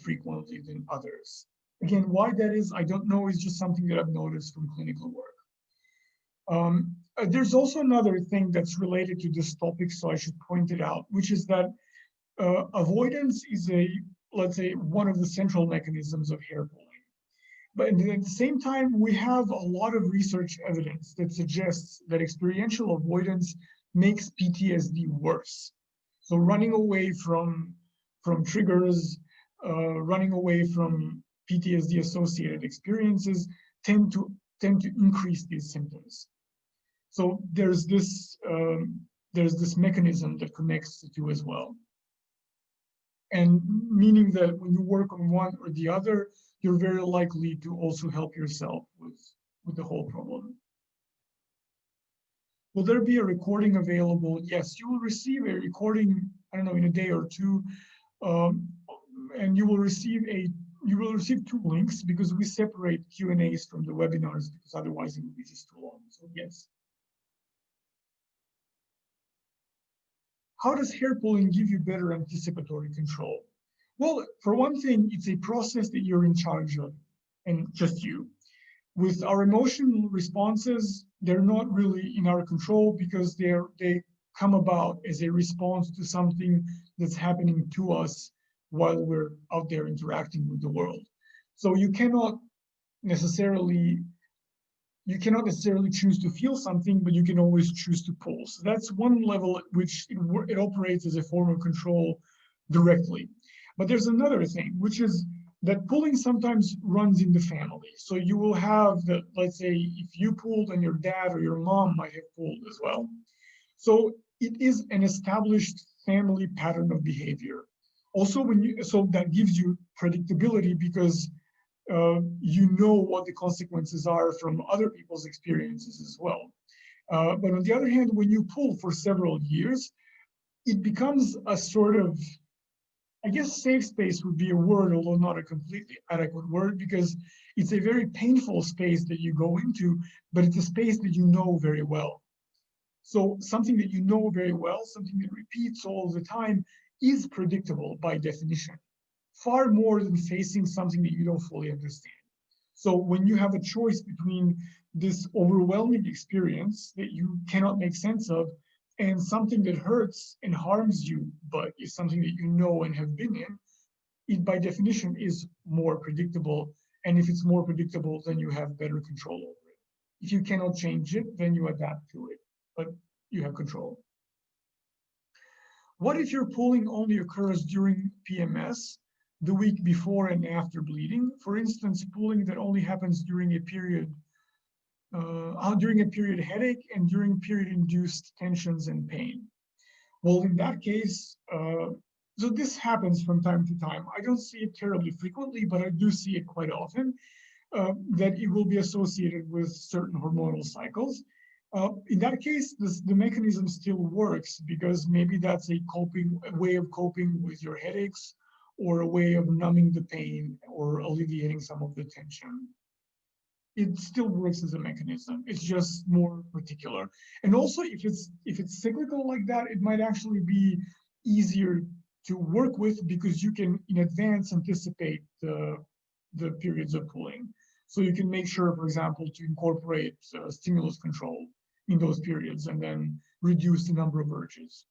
frequently than others. Again, why that is, I don't know. It's just something that I've noticed from clinical work. There's also another thing that's related to this topic, so I should point it out, which is that avoidance is let's say, one of the central mechanisms of hair pulling. But at the same time, we have a lot of research evidence that suggests that experiential avoidance makes PTSD worse. So running away from triggers, running away from PTSD-associated experiences tend to increase these symptoms. So there's this mechanism that connects the two as well. And meaning that when you work on one or the other, you're very likely to also help yourself with the whole problem. Will there be a recording available? Yes, you will receive a recording, I don't know, in a day or two, and you will receive 2 links, because we separate Q&As from the webinars, because otherwise it would be just too long. So yes. How does hair pulling give you better anticipatory control? Well, for one thing, it's a process that you're in charge of, and just you. With our emotional responses, they're not really in our control, because they come about as a response to something that's happening to us while we're out there interacting with the world. So you cannot necessarily choose to feel something, but you can always choose to pull. So that's one level at which it operates as a form of control directly. But there's another thing, which is that pulling sometimes runs in the family. So you will have that, let's say, if you pulled, and your dad or your mom might have pulled as well. So it is an established family pattern of behavior. Also, so that gives you predictability, because you know what the consequences are from other people's experiences as well. But on the other hand, when you pull for several years, it becomes a sort of, I guess safe space would be a word, although not a completely adequate word, because it's a very painful space that you go into, but it's a space that you know very well. So something that you know very well, something that repeats all the time, is predictable by definition, far more than facing something that you don't fully understand. So when you have a choice between this overwhelming experience that you cannot make sense of, and something that hurts and harms you, but is something that you know and have been in, it by definition is more predictable. And if it's more predictable, then you have better control over it. If you cannot change it, then you adapt to it, but you have control. What if your pulling only occurs during PMS, the week before and after bleeding? For instance, pulling that only happens during a period headache and during period-induced tensions and pain. Well, in that case, so this happens from time to time. I don't see it terribly frequently, but I do see it quite often, that it will be associated with certain hormonal cycles. In that case, the mechanism still works, because maybe that's a way of coping with your headaches, or a way of numbing the pain or alleviating some of the tension. It still works as a mechanism. It's just more particular. And also, if it's cyclical like that, it might actually be easier to work with, because you can in advance anticipate the periods of pulling. So you can make sure, for example, to incorporate stimulus control in those periods, and then reduce the number of urges.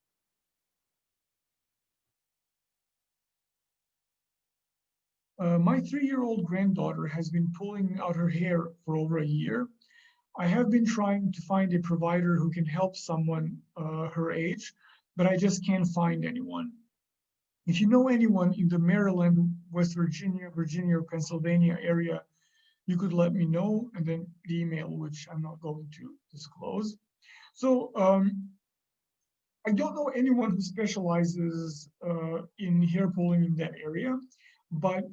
My 3-year-old granddaughter has been pulling out her hair for over a year. I have been trying to find a provider who can help someone her age, but I just can't find anyone. If you know anyone in the Maryland, West Virginia, or Pennsylvania area, you could let me know, and then the email, which I'm not going to disclose. So I don't know anyone who specializes in hair pulling in that area, but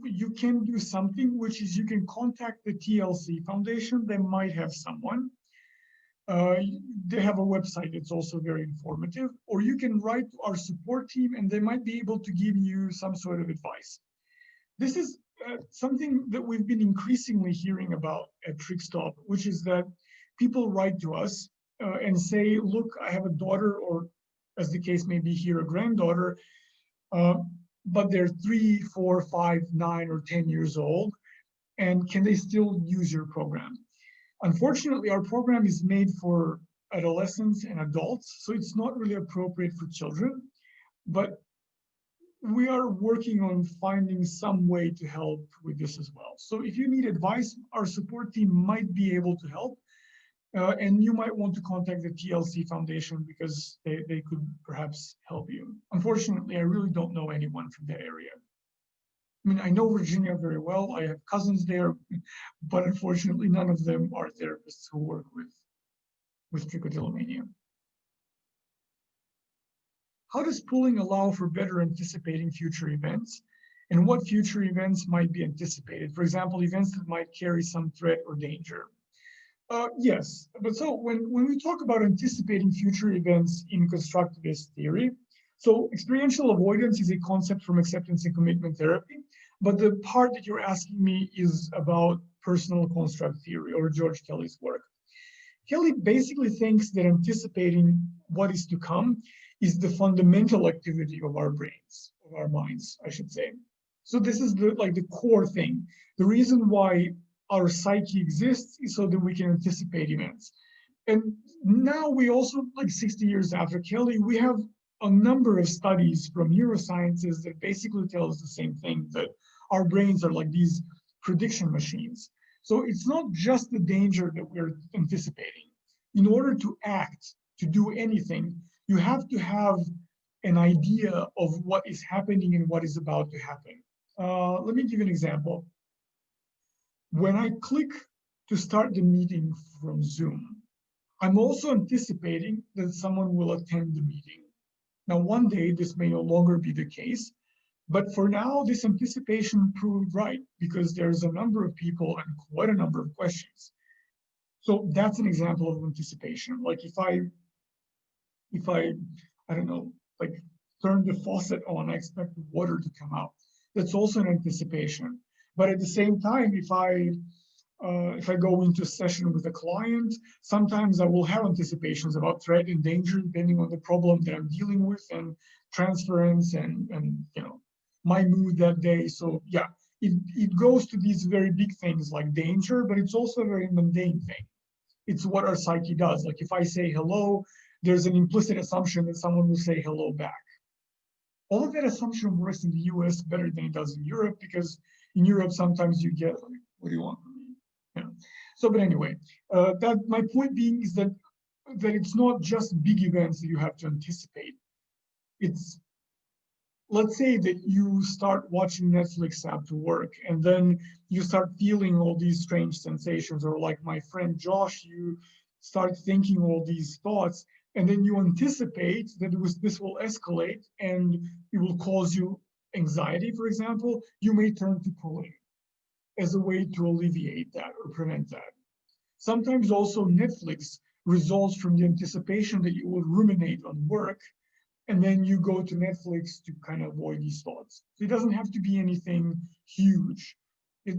you can do something, which is you can contact the TLC Foundation. They might have someone. They have a website that's also very informative, or you can write to our support team, and they might be able to give you some sort of advice. This is something that we've been increasingly hearing about at TrichStop, which is that people write to us and say, look, I have a daughter, or as the case may be here, a granddaughter, but they're 3, 4, 5, 9, or 10 years old, and can they still use your program? Unfortunately, our program is made for adolescents and adults, so it's not really appropriate for children, but we are working on finding some way to help with this as well. So if you need advice, our support team might be able to help. And you might want to contact the TLC Foundation because they could perhaps help you. Unfortunately, I really don't know anyone from that area. I mean, I know Virginia very well. I have cousins there, but unfortunately, none of them are therapists who work with trichotillomania. How does pooling allow for better anticipating future events? And what future events might be anticipated? For example, events that might carry some threat or danger. Yes, but so when we talk about anticipating future events in constructivist theory, so experiential avoidance is a concept from acceptance and commitment therapy, but the part that you're asking me is about personal construct theory or George Kelly's work. Kelly basically thinks that anticipating what is to come is the fundamental activity of our brains, of our minds, I should say. So this is the core thing. The reason why our psyche exists is so that we can anticipate events. And now we also, like 60 years after Kelly, we have a number of studies from neurosciences that basically tell us the same thing, that our brains are like these prediction machines. So it's not just the danger that we're anticipating. In order to act, to do anything, you have to have an idea of what is happening and what is about to happen. Let me give you an example. When I click to start the meeting from Zoom, I'm also anticipating that someone will attend the meeting. Now, one day this may no longer be the case, but for now, this anticipation proved right because there's a number of people and quite a number of questions. So that's an example of anticipation. Like if I don't know, like turn the faucet on, I expect water to come out. That's also an anticipation. But at the same time, if I go into a session with a client, sometimes I will have anticipations about threat and danger depending on the problem that I'm dealing with and transference and you know my mood that day. So yeah, it goes to these very big things like danger, but it's also a very mundane thing. It's what our psyche does. Like if I say hello, there's an implicit assumption that someone will say hello back. All of that assumption works in the US better than it does in Europe because in Europe sometimes you get like, what do you want from me? You know? So, but anyway, that my point being is that it's not just big events that you have to anticipate. It's, let's say that you start watching Netflix after work and then you start feeling all these strange sensations, or like my friend Josh, you start thinking all these thoughts and then you anticipate that this will escalate and it will cause you anxiety, for example. You may turn to pulling as a way to alleviate that or prevent that. Sometimes also Netflix results from the anticipation that you will ruminate on work, and then you go to Netflix to kind of avoid these thoughts. So it doesn't have to be anything huge. I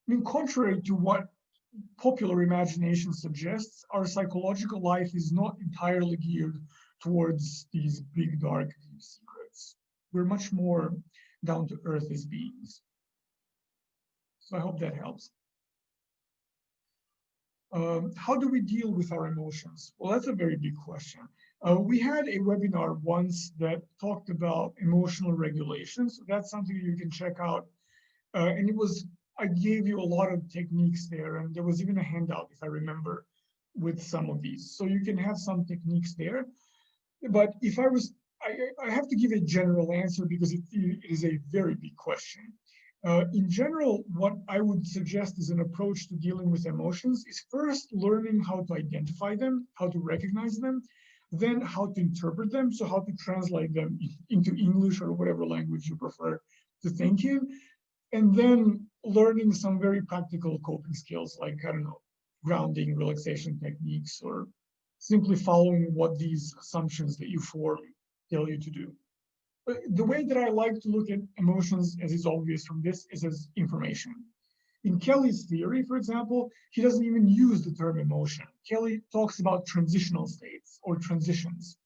mean, contrary to what popular imagination suggests, our psychological life is not entirely geared towards these big, dark, deep secrets. We're much more down to earth as beings. So I hope that helps. How do we deal with our emotions? Well, that's a very big question. We had a webinar once that talked about emotional regulation. So that's something you can check out. And I gave you a lot of techniques there, and there was even a handout, if I remember, with some of these. So you can have some techniques there. But if I have to give a general answer because it is a very big question. In general, what I would suggest as an approach to dealing with emotions is first learning how to identify them, how to recognize them, then how to interpret them, so how to translate them into English or whatever language you prefer to think in, and then learning some very practical coping skills like, I don't know, grounding, relaxation techniques, or simply following what these assumptions that you form tell you to do. The way that I like to look at emotions, as is obvious from this, is as information. In Kelly's theory, for example, he doesn't even use the term emotion. Kelly talks about transitional states or transitions.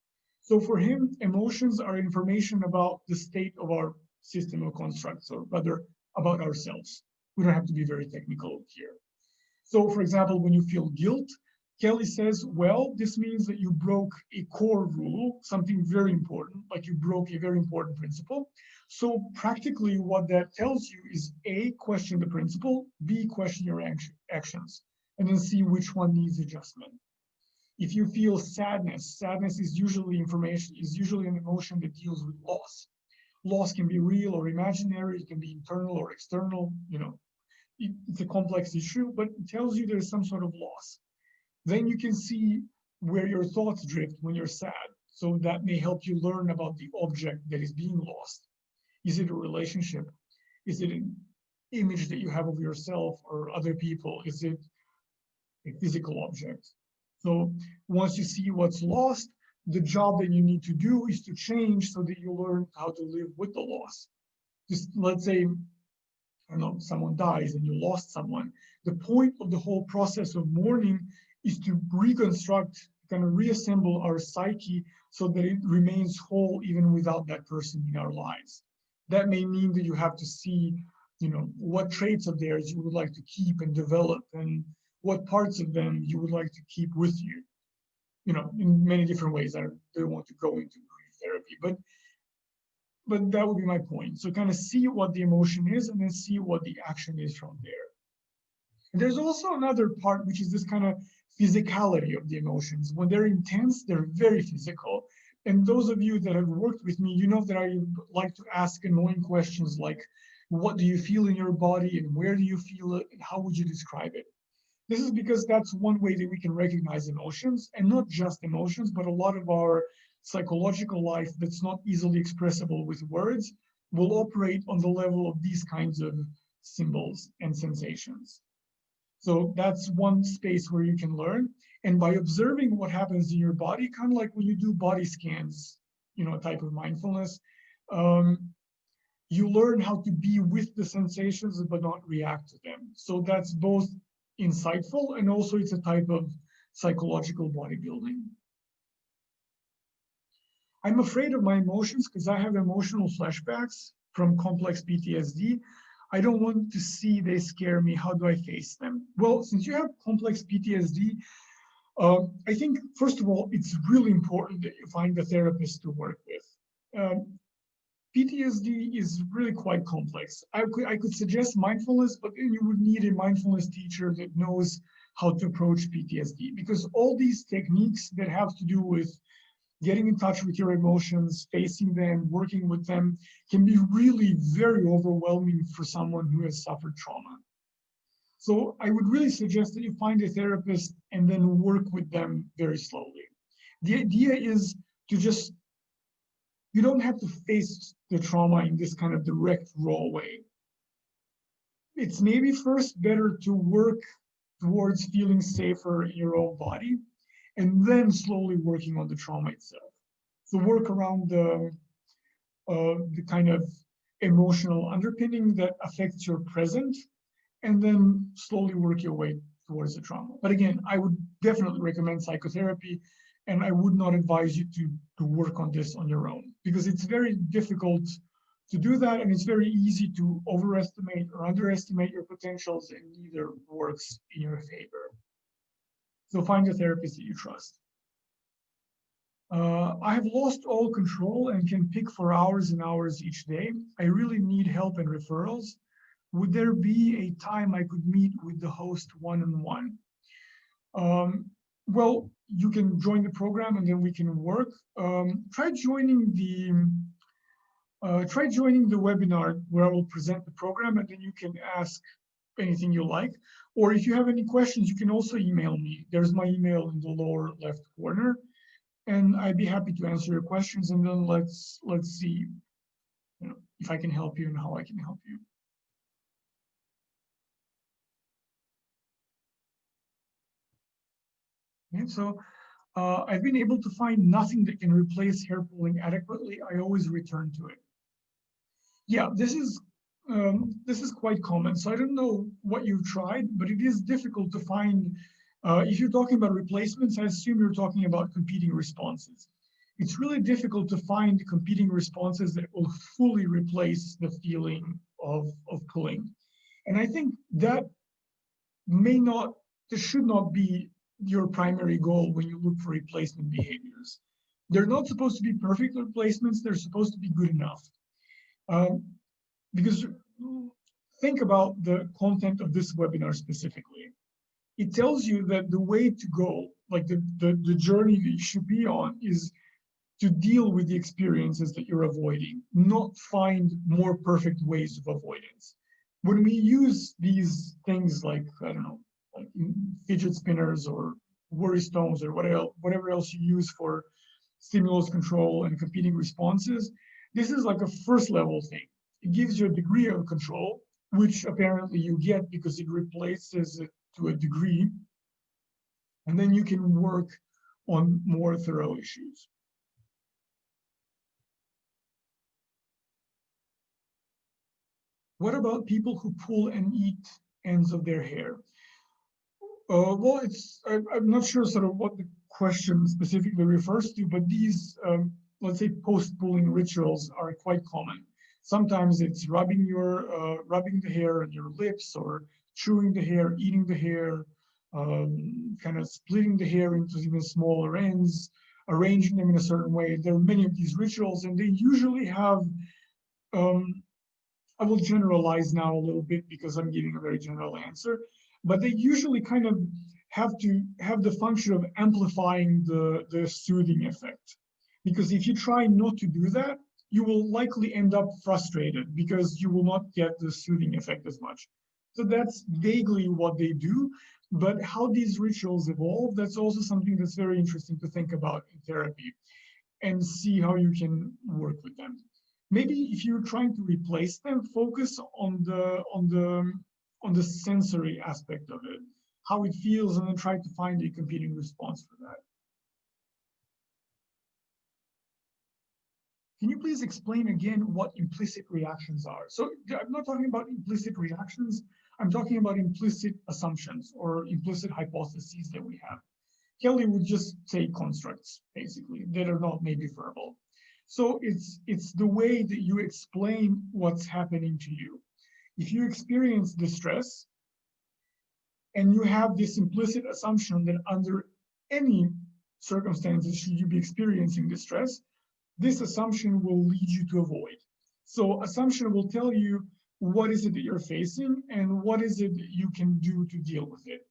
So for him, emotions are information about the state of our system of constructs, or rather about ourselves. We don't have to be very technical here. So for example, when you feel guilt, Kelly says, well, this means that you broke a core rule, something very important, like you broke a very important principle. So practically what that tells you is A, question the principle, B, question your actions, and then see which one needs adjustment. If you feel sadness, sadness is usually an emotion that deals with loss. Loss can be real or imaginary, it can be internal or external, it's a complex issue, but it tells you there's some sort of loss. Then you can see where your thoughts drift when you're sad. So that may help you learn about the object that is being lost. Is it a relationship? Is it an image that you have of yourself or other people? Is it a physical object? So once you see what's lost, the job that you need to do is to change so that you learn how to live with the loss. Just let's say, I don't know, someone dies and you lost someone. The point of the whole process of mourning is to reconstruct, kind of reassemble our psyche so that it remains whole even without that person in our lives. That may mean that you have to see, what traits of theirs you would like to keep and develop, and what parts of them you would like to keep with you, in many different ways. I don't want to go into grief therapy, but that would be my point. So kind of see what the emotion is and then see what the action is from there. And there's also another part, which is this kind of physicality of the emotions. When they're intense, they're very physical. And those of you that have worked with me, you know that I like to ask annoying questions like, what do you feel in your body and where do you feel it and how would you describe it? This is because that's one way that we can recognize emotions, and not just emotions, but a lot of our psychological life that's not easily expressible with words will operate on the level of these kinds of symbols and sensations. So that's one space where you can learn. And by observing what happens in your body, kind of like when you do body scans, a type of mindfulness, you learn how to be with the sensations but not react to them. So that's both insightful and also it's a type of psychological bodybuilding. I'm afraid of my emotions because I have emotional flashbacks from complex PTSD. I don't want to see they scare me. How do I face them? Well, since you have complex PTSD, I think, first of all, it's really important that you find a therapist to work with. PTSD is really quite complex. I could suggest mindfulness, but then you would need a mindfulness teacher that knows how to approach PTSD, because all these techniques that have to do with getting in touch with your emotions, facing them, working with them, can be really very overwhelming for someone who has suffered trauma. So I would really suggest that you find a therapist and then work with them very slowly. The idea is to just, you don't have to face the trauma in this kind of direct, raw way. It's maybe first better to work towards feeling safer in your own body, and then slowly working on the trauma itself. So work around the kind of emotional underpinning that affects your present, and then slowly work your way towards the trauma. But again, I would definitely recommend psychotherapy, and I would not advise you to work on this on your own, because it's very difficult to do that, and it's very easy to overestimate or underestimate your potentials, and neither works in your favor. So find a therapist that you trust. I have lost all control and can pick for hours and hours each day. I really need help and referrals. Would there be a time I could meet with the host one-on-one? Well, you can join the program and then we can work. Try joining the webinar where I will present the program, and then you can ask anything you like. Or if you have any questions, you can also email me. There's my email in the lower left corner, and I'd be happy to answer your questions. And then let's see, if I can help you and how I can help you. Okay, so I've been able to find nothing that can replace hair pulling adequately. I always return to it. Yeah, this is quite common. So I don't know what you've tried, but it is difficult to find. If you're talking about replacements, I assume you're talking about competing responses. it's really difficult to find competing responses that will fully replace the feeling of pulling. And I think that this should not be your primary goal when you look for replacement behaviors. They're not supposed to be perfect replacements, they're supposed to be good enough. Because think about the content of this webinar specifically. It tells you that the way to go, like the journey that you should be on, is to deal with the experiences that you're avoiding, not find more perfect ways of avoidance. When we use these things like, I don't know, like fidget spinners or worry stones or whatever else you use for stimulus control and competing responses, this is like a first level thing. It gives you a degree of control, which apparently you get because it replaces it to a degree, and then you can work on more thorough issues. What about people who pull and eat ends of their hair? Well, I'm not sure sort of what the question specifically refers to, but these, let's say, post-pulling rituals are quite common. Sometimes it's rubbing the hair on your lips, or chewing the hair, eating the hair, kind of splitting the hair into even smaller ends, arranging them in a certain way. There are many of these rituals, and they usually have, I will generalize now a little bit because I'm giving a very general answer, but they usually kind of have to have the function of amplifying the soothing effect. Because if you try not to do that, you will likely end up frustrated because you will not get the soothing effect as much. So that's vaguely what they do, but how these rituals evolve, that's also something that's very interesting to think about in therapy and see how you can work with them. Maybe if you're trying to replace them, focus on the sensory aspect of it, how it feels, and then try to find a competing response for that. Can you please explain again what implicit reactions are? So I'm not talking about implicit reactions, I'm talking about implicit assumptions or implicit hypotheses that we have. Kelly would just say constructs, basically, that are not maybe verbal. So it's the way that you explain what's happening to you. If you experience distress and you have this implicit assumption that under any circumstances should you be experiencing distress, this assumption will lead you to avoid. So assumption will tell you what is it that you're facing and what is it that you can do to deal with it.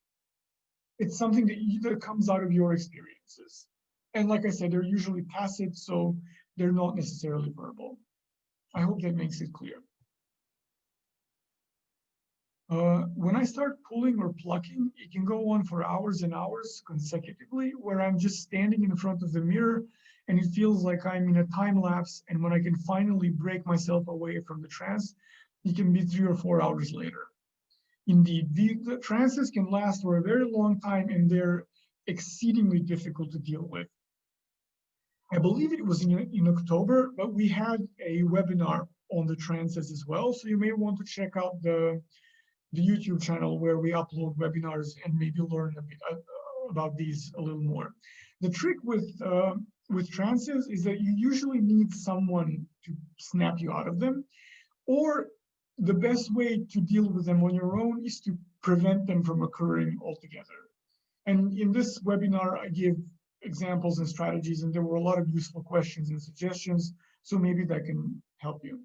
It's something that comes out of your experiences. And like I said, they're usually tacit, so they're not necessarily verbal. I hope that makes it clear. When I start pulling or plucking, it can go on for hours and hours consecutively, where I'm just standing in front of the mirror and it feels like I'm in a time lapse. And when I can finally break myself away from the trance, it can be 3 or 4 hours later. Indeed, the trances can last for a very long time and they're exceedingly difficult to deal with. I believe it was in October, but we had a webinar on the trances as well. So you may want to check out the YouTube channel where we upload webinars and maybe learn a bit about these a little more. The trick with trances is that you usually need someone to snap you out of them, or the best way to deal with them on your own is to prevent them from occurring altogether. And in this webinar, I give examples and strategies, and there were a lot of useful questions and suggestions, so maybe that can help you.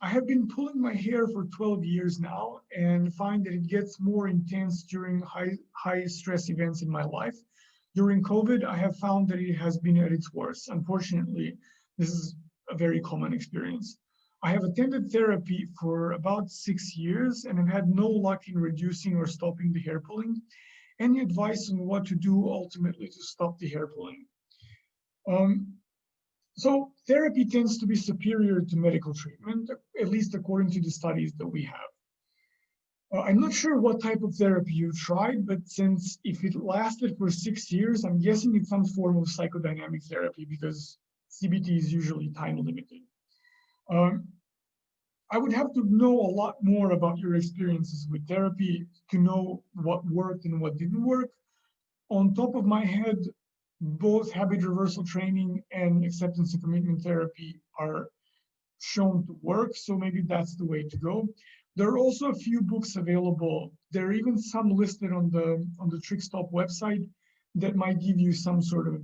I have been pulling my hair for 12 years now and find that it gets more intense during high stress events in my life. During COVID, I have found that it has been at its worst. Unfortunately, this is a very common experience. I have attended therapy for about 6 years and have had no luck in reducing or stopping the hair pulling. Any advice on what to do ultimately to stop the hair pulling? So therapy tends to be superior to medical treatment, at least according to the studies that we have. I'm not sure what type of therapy you tried, but since if it lasted for 6 years, I'm guessing it's some form of psychodynamic therapy because CBT is usually time limited. I would have to know a lot more about your experiences with therapy to know what worked and what didn't work. on top of my head, both habit reversal training and acceptance and commitment therapy are shown to work, so maybe that's the way to go. There are also a few books available. There are even some listed on the TrichStop's website that might give you some sort of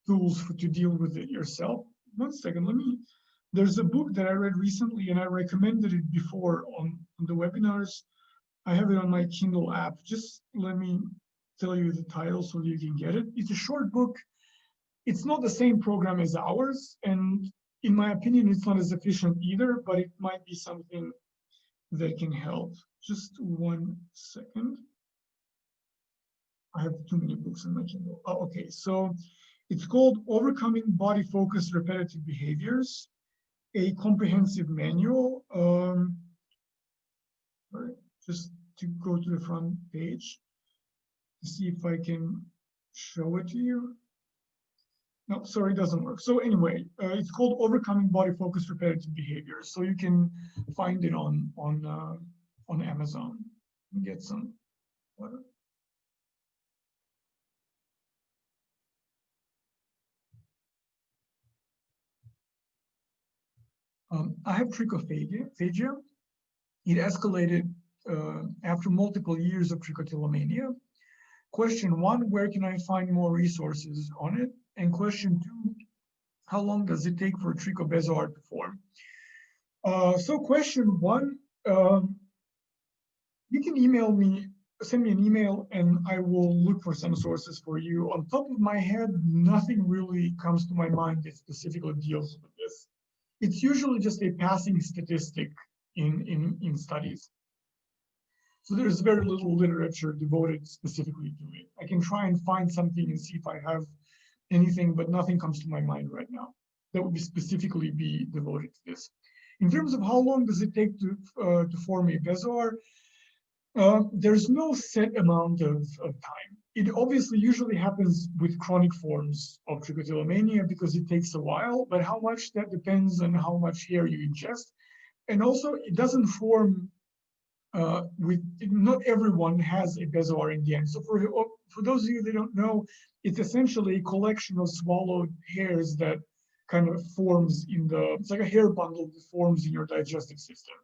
tools to deal with it yourself. One second, there's a book that I read recently and I recommended it before on the webinars. I have it on my Kindle app. Just let me tell you the title so you can get it. It's a short book. It's not the same program as ours, and in my opinion, it's not as efficient either, but it might be something that can help. Just 1 second. I have too many books in my Kindle. Oh, okay, so it's called Overcoming Body-Focused Repetitive Behaviors, a comprehensive manual. Just to go to the front page to see if I can show it to you. No, sorry, it doesn't work. So anyway, it's called Overcoming Body-Focused Repetitive Behaviors. So you can find it on Amazon. Get some water. I have trichophagia. It escalated after multiple years of trichotillomania. Question 1, where can I find more resources on it? And question 2, how long does it take for Trichobezoar to form? So question 1, you can email me, send me an email, and I will look for some sources for you. On top of my head, nothing really comes to my mind that specifically deals with this. It's usually just a passing statistic in studies. So there's very little literature devoted specifically to it. I can try and find something and see if I have anything, but nothing comes to my mind right now that would specifically be devoted to this. In terms of how long does it take to form a bezoar, there's no set amount of time. It obviously usually happens with chronic forms of trichotillomania because it takes a while, but how much, that depends on how much hair you ingest. And also it doesn't form not everyone has a bezoar in the end. So for those of you that don't know, it's essentially a collection of swallowed hairs that kind of forms it's like a hair bundle that forms in your digestive system.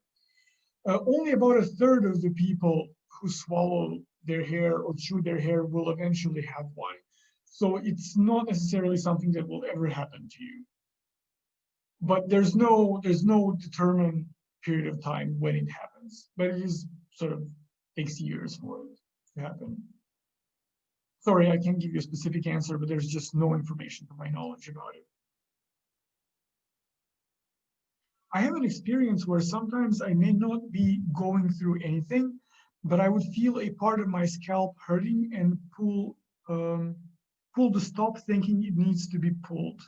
Only about 1/3 of the people who swallow their hair or chew their hair will eventually have one. So it's not necessarily something that will ever happen to you. But there's no determined period of time when it happens. But it is sort of takes years for it to happen. Sorry, I can't give you a specific answer, but there's just no information to my knowledge about it. I have an experience where sometimes I may not be going through anything, but I would feel a part of my scalp hurting and pull to stop, thinking it needs to be pulled.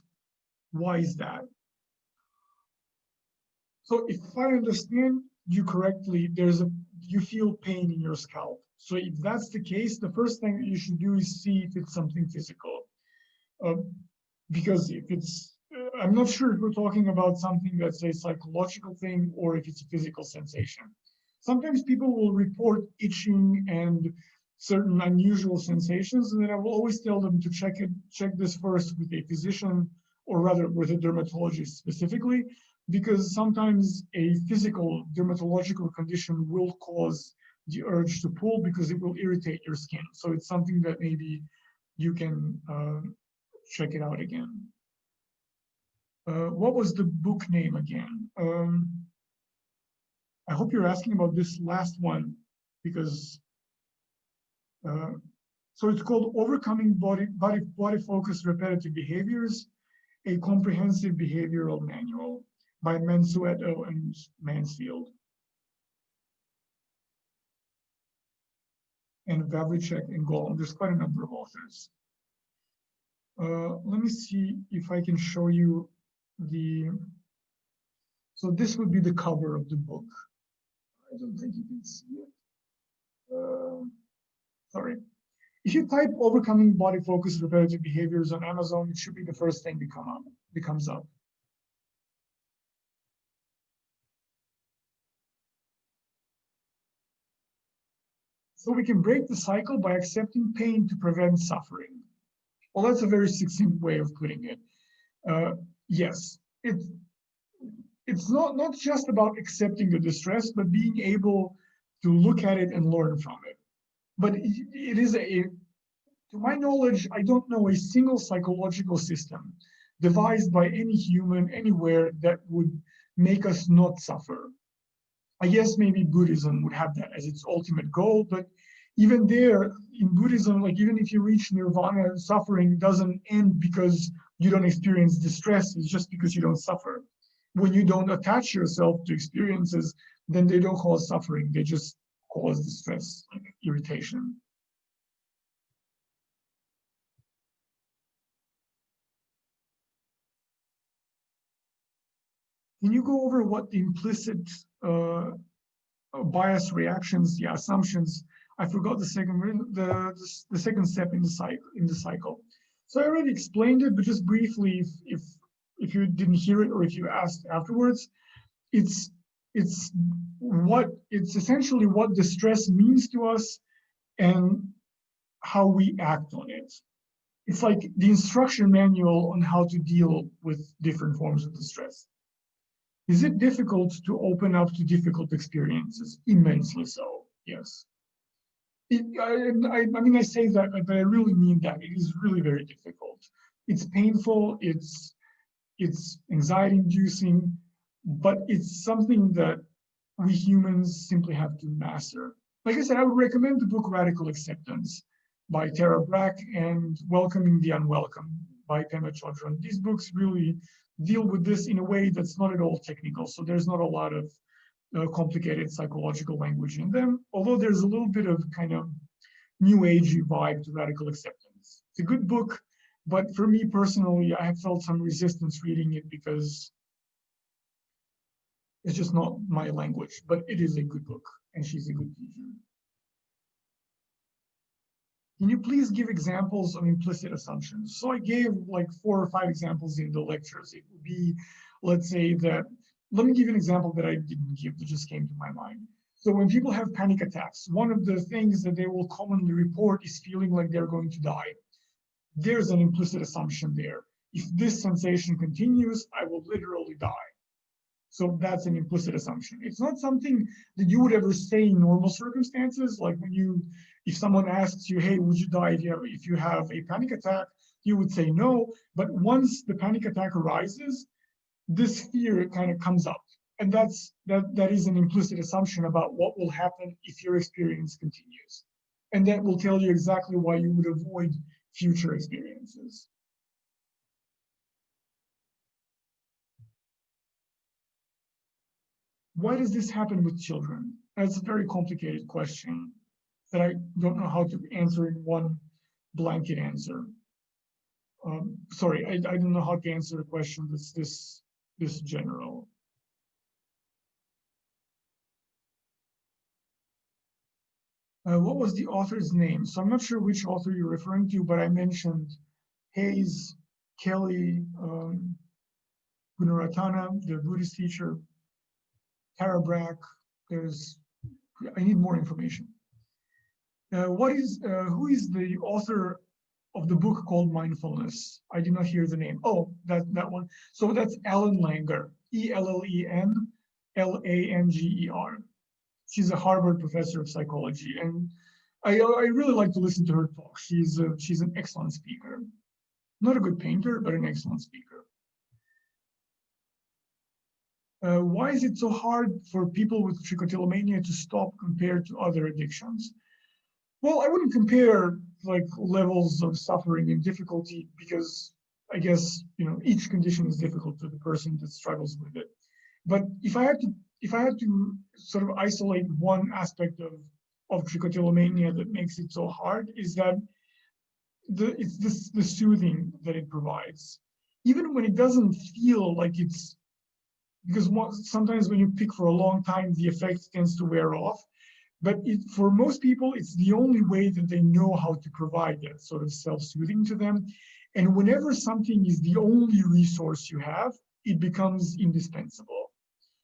Why is that? So if I understand you correctly, you feel pain in your scalp. So if that's the case, the first thing that you should do is see if it's something physical. Because if it's, I'm not sure if we're talking about something that's a psychological thing or if it's a physical sensation. Sometimes people will report itching and certain unusual sensations, and then I will always tell them to check this first with a physician, or rather with a dermatologist specifically, because sometimes a physical dermatological condition will cause the urge to pull because it will irritate your skin. So it's something that maybe you can check it out again. What was the book name again? I hope you're asking about this last one, because so it's called Overcoming Body-Focused Repetitive Behaviors, a Comprehensive Behavioral Manual by Mansueto and Mansfield. And Vavlicek and Golem. There's quite a number of authors. Let me see if I can show you so this would be the cover of the book. I don't think you can see it. Sorry. If you type Overcoming Body-Focused Repetitive Behaviors on Amazon, it should be the first thing that comes up. So we can break the cycle by accepting pain to prevent suffering. Well, that's a very succinct way of putting it. Yes, it's not just about accepting the distress, but being able to look at it and learn from it. But it is to my knowledge, I don't know a single psychological system devised by any human anywhere that would make us not suffer. I guess maybe Buddhism would have that as its ultimate goal, but even there in Buddhism, like even if you reach nirvana, suffering doesn't end because you don't experience distress, it's just because you don't suffer. When you don't attach yourself to experiences, then they don't cause suffering, they just cause distress, like irritation. Can you go over what the implicit bias reactions, the assumptions? I forgot the second step in the cycle. So I already explained it, but just briefly, if you didn't hear it or if you asked afterwards, it's essentially what distress means to us and how we act on it. It's like the instruction manual on how to deal with different forms of distress. Is it difficult to open up to difficult experiences? Immensely so, yes. I mean, I say that, but I really mean that. It is really very difficult. It's painful, it's anxiety-inducing, but it's something that we humans simply have to master. Like I said, I would recommend the book Radical Acceptance by Tara Brach and Welcoming the Unwelcome by Pema Chodron. These books really deal with this in a way that's not at all technical. So there's not a lot of complicated psychological language in them, although there's a little bit of kind of new agey vibe to Radical Acceptance. It's a good book, but for me personally, I have felt some resistance reading it because it's just not my language, but it is a good book and she's a good teacher. Can you please give examples of implicit assumptions? So I gave like 4 or 5 examples in the lectures. It would be, let's say that, let me give you an example that I didn't give that just came to my mind. So when people have panic attacks, one of the things that they will commonly report is feeling like they're going to die. There's an implicit assumption there. If this sensation continues, I will literally die. So that's an implicit assumption. It's not something that you would ever say in normal circumstances. Like if someone asks you, hey, would you die if you have a panic attack? You would say no. But once the panic attack arises, this fear kind of comes up. And that is an implicit assumption about what will happen if your experience continues. And that will tell you exactly why you would avoid future experiences. Why does this happen with children? That's a very complicated question that I don't know how to answer in one blanket answer. Sorry, I don't know how to answer a question that's this general. What was the author's name? So I'm not sure which author you're referring to, but I mentioned Hayes, Kelly, Gunaratana, the Buddhist teacher, Tara Brach. I need more information. Who is the author of the book called Mindfulness? I did not hear the name. Oh, that one. So that's Ellen Langer, Ellenlanger. She's a Harvard professor of psychology, and I really like to listen to her talk. She's an excellent speaker. Not a good painter, but an excellent speaker. Why is it so hard for people with trichotillomania to stop compared to other addictions? Well, I wouldn't compare like levels of suffering and difficulty because I guess each condition is difficult to the person that struggles with it. But if I had to sort of isolate one aspect of trichotillomania that makes it so hard, is that it's the soothing that it provides, even when it doesn't feel like it's. Because sometimes when you pick for a long time, the effect tends to wear off. But for most people, it's the only way that they know how to provide that sort of self-soothing to them. And whenever something is the only resource you have, it becomes indispensable.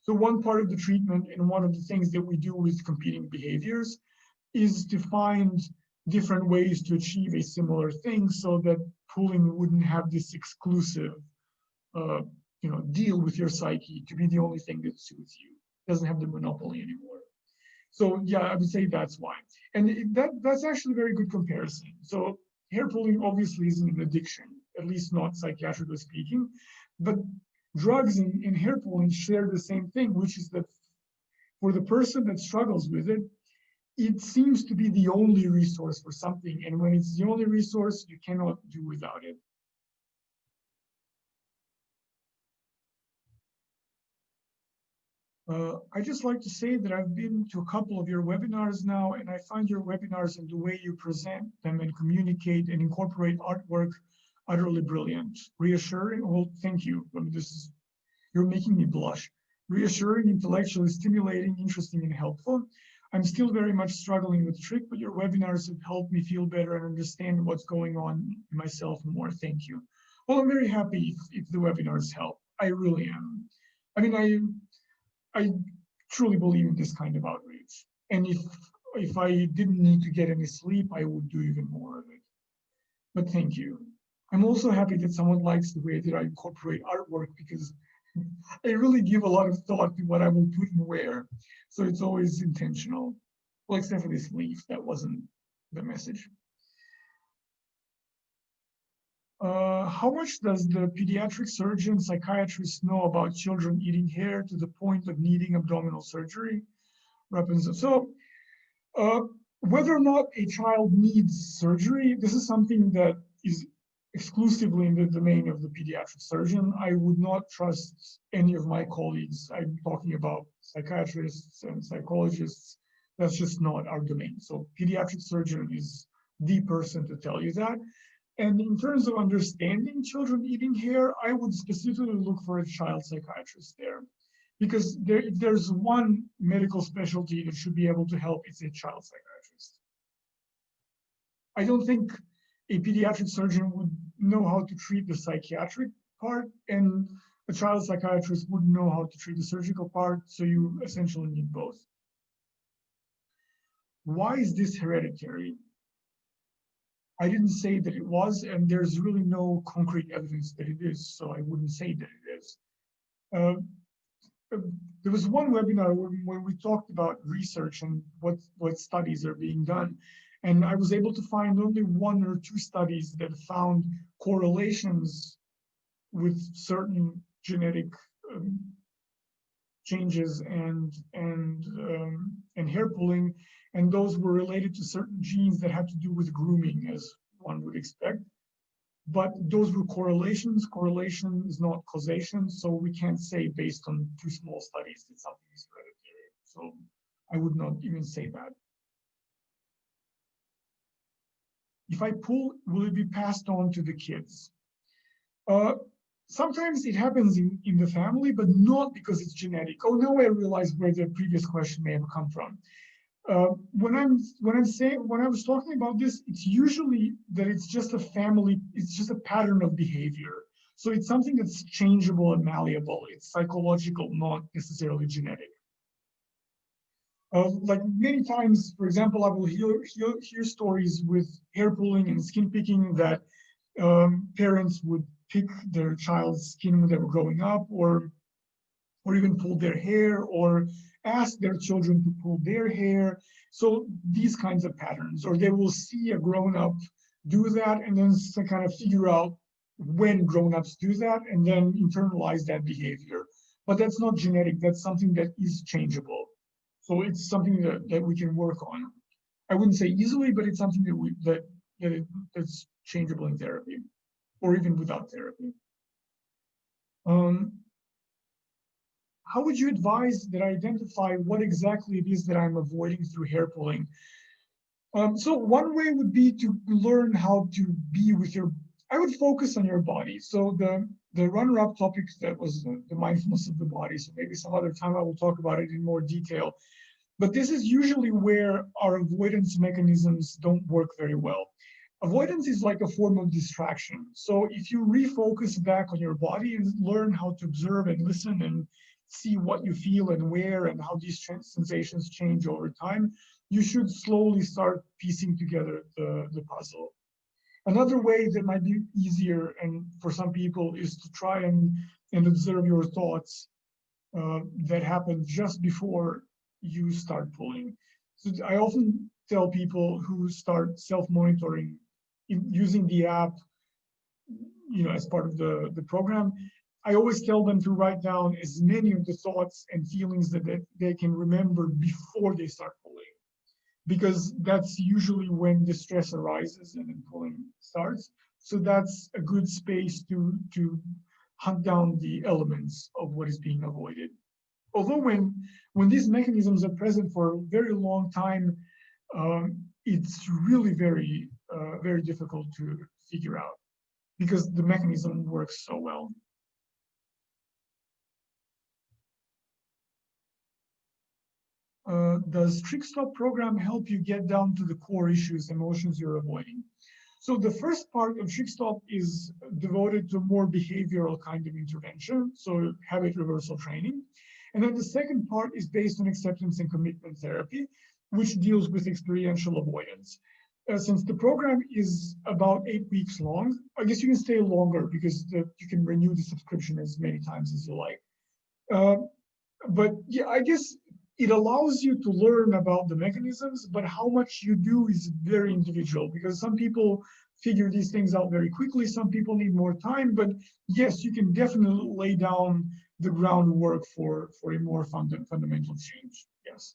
So one part of the treatment and one of the things that we do with competing behaviors is to find different ways to achieve a similar thing so that pulling wouldn't have this exclusive deal with your psyche to be the only thing that suits you. It doesn't have the monopoly anymore. So yeah, I would say that's why. And that's actually a very good comparison. So hair pulling obviously isn't an addiction, at least not psychiatrically speaking, but drugs and hair pulling share the same thing, which is that for the person that struggles with it, it seems to be the only resource for something. And when it's the only resource, you cannot do without it. I just like to say that I've been to a couple of your webinars now, and I find your webinars and the way you present them and communicate and incorporate artwork utterly brilliant. Reassuring, well, thank you. I mean, you're making me blush. Reassuring, intellectually stimulating, interesting, and helpful. I'm still very much struggling with Trich, but your webinars have helped me feel better and understand what's going on in myself more. Thank you. Well, I'm very happy if the webinars help. I really am. I mean, I truly believe in this kind of outreach. And if I didn't need to get any sleep, I would do even more of it. But thank you. I'm also happy that someone likes the way that I incorporate artwork, because I really give a lot of thought to what I will put and where. So it's always intentional. Well, except for this leaf, that wasn't the message. How much does the pediatric surgeon, psychiatrist know about children eating hair to the point of needing abdominal surgery? So whether or not a child needs surgery, this is something that is exclusively in the domain of the pediatric surgeon. I would not trust any of my colleagues. I'm talking about psychiatrists and psychologists. That's just not our domain. So pediatric surgeon is the person to tell you that. And in terms of understanding children eating hair, I would specifically look for a child psychiatrist there. Because if there's one medical specialty that should be able to help, it's a child psychiatrist. I don't think a pediatric surgeon would know how to treat the psychiatric part, and a child psychiatrist wouldn't know how to treat the surgical part, so you essentially need both. Why is this hereditary? I didn't say that it was, and there's really no concrete evidence that it is, so I wouldn't say that it is. There was one webinar where we talked about research and what studies are being done. And I was able to find only 1 or 2 studies that found correlations with certain genetic changes and hair pulling, and those were related to certain genes that had to do with grooming, as one would expect. But those were correlations. Correlation is not causation, so we can't say based on 2 small studies that something is hereditary. So I would not even say that. If I pull, will it be passed on to the kids? Sometimes it happens in the family, but not because it's genetic. Oh, now I realize where the previous question may have come from. When I was talking about this, it's usually that it's just a family, it's just a pattern of behavior. So it's something that's changeable and malleable. It's psychological, not necessarily genetic. Like many times, for example, I will hear stories with hair pulling and skin picking that parents would pick their child's skin when they were growing up, or even pull their hair, or ask their children to pull their hair. So these kinds of patterns, or they will see a grown-up do that and then kind of figure out when grown-ups do that and then internalize that behavior. But that's not genetic, that's something that is changeable. So it's something that we can work on. I wouldn't say easily, but it's something that's changeable in therapy, or even without therapy. How would you advise that I identify what exactly it is that I'm avoiding through hair pulling? So one way would be to learn how to be with I would focus on your body. So the runner-up topic that was the mindfulness of the body. So maybe some other time I will talk about it in more detail. But this is usually where our avoidance mechanisms don't work very well. Avoidance is like a form of distraction. So if you refocus back on your body and learn how to observe and listen and see what you feel and where and how these sensations change over time, you should slowly start piecing together the puzzle. Another way that might be easier and for some people is to try and observe your thoughts that happen just before you start pulling. So I often tell people who start self-monitoring using the app, as part of the program, I always tell them to write down as many of the thoughts and feelings that they can remember before they start pulling, because that's usually when the stress arises and then pulling starts. So that's a good space to hunt down the elements of what is being avoided. Although when these mechanisms are present for a very long time, it's really very difficult to figure out because the mechanism works so well. Does TrichStop program help you get down to the core issues, emotions you're avoiding? So the first part of TrichStop is devoted to more behavioral kind of intervention, so habit reversal training. And then the second part is based on acceptance and commitment therapy, which deals with experiential avoidance. Since the program is about 8 weeks long, I guess you can stay longer because you can renew the subscription as many times as you like. But yeah, I guess it allows you to learn about the mechanisms, but how much you do is very individual because some people figure these things out very quickly. Some people need more time, but yes, you can definitely lay down the groundwork for a more fundamental change. Yes.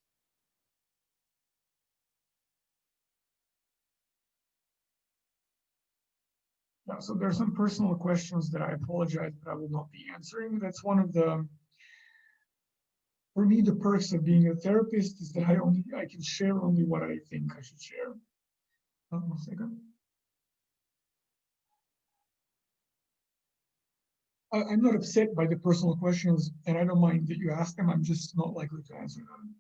Yeah, so there are some personal questions that I apologize, but I will not be answering. That's one of for me, the perks of being a therapist is that I can share only what I think I should share. Hold on a second. I'm not upset by the personal questions, and I don't mind that you ask them. I'm just not likely to answer them.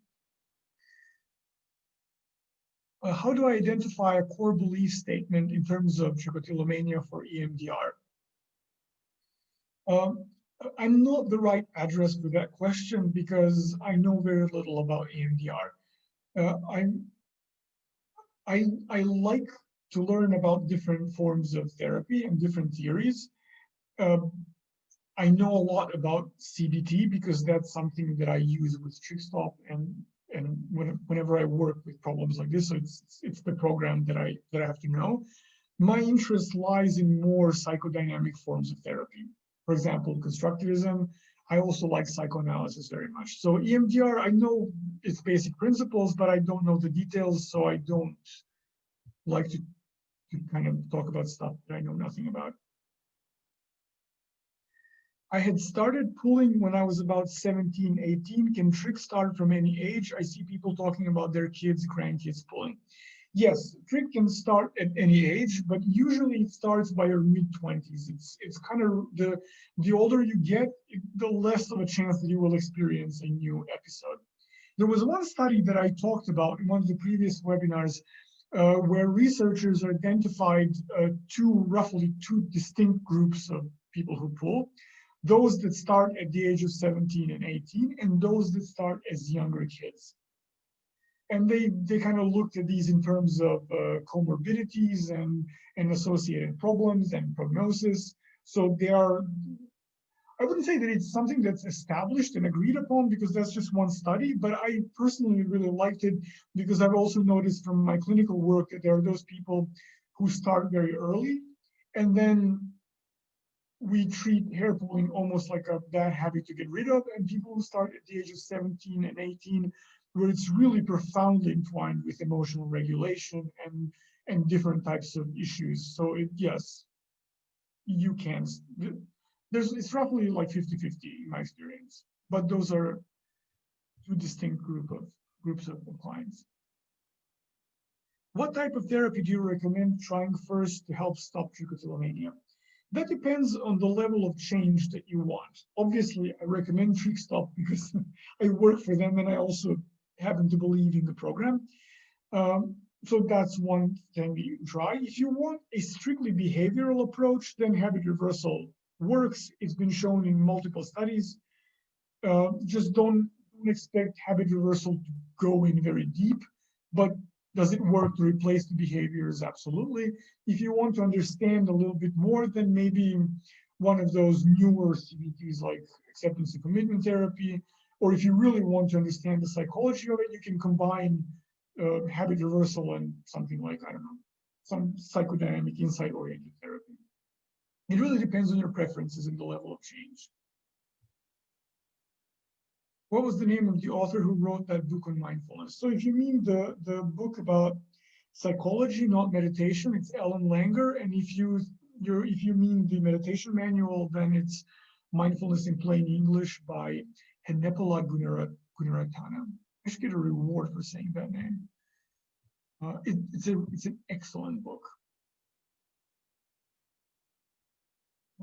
How do I identify a core belief statement in terms of trichotillomania for EMDR? I'm not the right address for that question because I know very little about EMDR. I like to learn about different forms of therapy and different theories. I know a lot about CBT because that's something that I use with TrichStop and whenever I work with problems like this, so it's the program that I have to know. My interest lies in more psychodynamic forms of therapy. For example, constructivism. I also like psychoanalysis very much. So EMDR, I know its basic principles, but I don't know the details, so I don't like to kind of talk about stuff that I know nothing about. I had started pulling when I was about 17, 18. Can trich start from any age? I see people talking about their kids, grandkids pulling. Yes, trich can start at any age, but usually it starts by your mid-20s. It's kind of the older you get, the less of a chance that you will experience a new episode. There was one study that I talked about in one of the previous webinars where researchers identified roughly two distinct groups of people who pull. Those that start at the age of 17 and 18, and those that start as younger kids. And they kind of looked at these in terms of comorbidities and associated problems and prognosis. So they are, I wouldn't say that it's something that's established and agreed upon because that's just one study, but I personally really liked it because I've also noticed from my clinical work that there are those people who start very early and then we treat hair pulling almost like a bad habit to get rid of, and people who start at the age of 17 and 18, where it's really profoundly entwined with emotional regulation and different types of issues. So yes, you can. It's roughly like 50-50 in my experience, but those are two distinct groups of clients. What type of therapy do you recommend trying first to help stop trichotillomania? That depends on the level of change that you want. Obviously, I recommend TrichStop because I work for them and I also happen to believe in the program. So that's one thing you can try. If you want a strictly behavioral approach, then habit reversal works. It's been shown in multiple studies. Just don't expect habit reversal to go in very deep. but does it work to replace the behaviors? Absolutely. If you want to understand a little bit more, then maybe one of those newer CBTs like acceptance and commitment therapy, or if you really want to understand the psychology of it, you can combine habit reversal and something like, I don't know, some psychodynamic insight-oriented therapy. It really depends on your preferences and the level of change. What was the name of the author who wrote that book on mindfulness? So if you mean the book about psychology, not meditation, it's Ellen Langer. And if you mean the meditation manual, then it's Mindfulness in Plain English by Henepola Gunaratana. I should get a reward for saying that name. It's an excellent book.